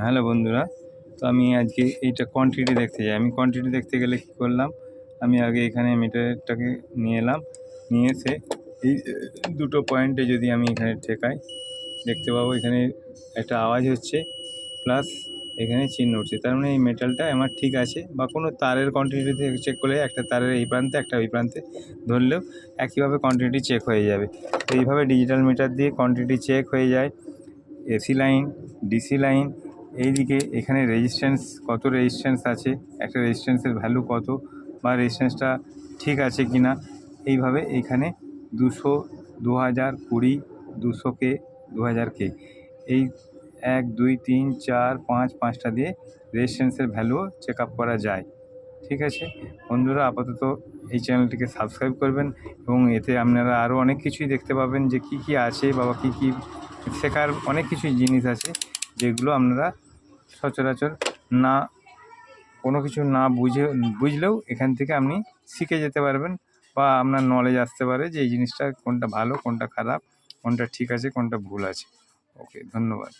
Hello বন্ধুরা, তো আমি আজকে এইটা কোয়ান্টিটি দেখতে যাই। আমি কোয়ান্টিটি দেখতে গেলে কী করলাম, আমি আগে এখানে মিটারটাকে নিয়ে এলাম, নিয়ে এসে এই দুটো পয়েন্টে যদি আমি এখানে ঠেকাই, দেখতে পাবো এখানে একটা আওয়াজ হচ্ছে, প্লাস এখানে চিহ্ন উঠছে। তার মানে এই মেটালটা আমার ঠিক আছে। বা কোনো তারের কোয়ান্টিটি থেকে চেক করলে একটা তারের এই প্রান্তে একটা ওই প্রান্তে ধরলেও একইভাবে কোয়ান্টিটি চেক হয়ে যাবে। তো এইভাবে ডিজিটাল মিটার দিয়ে কোয়ান্টিটি চেক হয়ে যায়। এসি লাইন, ডিসি লাইন, এইদিকে এখানে রেজিস্ট্যান্স, কত রেজিস্ট্যান্স আছে, একটা রেজিস্ট্যান্সের ভ্যালু কত, বা রেজিস্ট্যান্সটা ঠিক আছে কি না। এইভাবে এইখানে 200, 2000, 20, 200K, 2000K, এই 1, 2, 3, 4, 5, 5টা দিয়ে রেজিস্ট্যান্সের ভ্যালুও চেক আপ করা যায়। ঠিক আছে বন্ধুরা, আপাতত এই চ্যানেলটিকে সাবস্ক্রাইব করবেন এবং এতে আপনারা আরও অনেক কিছুই দেখতে পাবেন যে কী কী আছে, বা কী কী শেখার অনেক কিছুই জিনিস আছে, যেগুলো আপনারা সচরাচর না কোনো কিছু না বুঝলেও এখান থেকে আপনি শিখে যেতে পারবেন, বা আপনার নলেজ আসতে পারে যে এই জিনিসটা কোনটা ভালো, কোনটা খারাপ, কোনটা ঠিক আছে, কোনটা ভুল আছে। ওকে, ধন্যবাদ।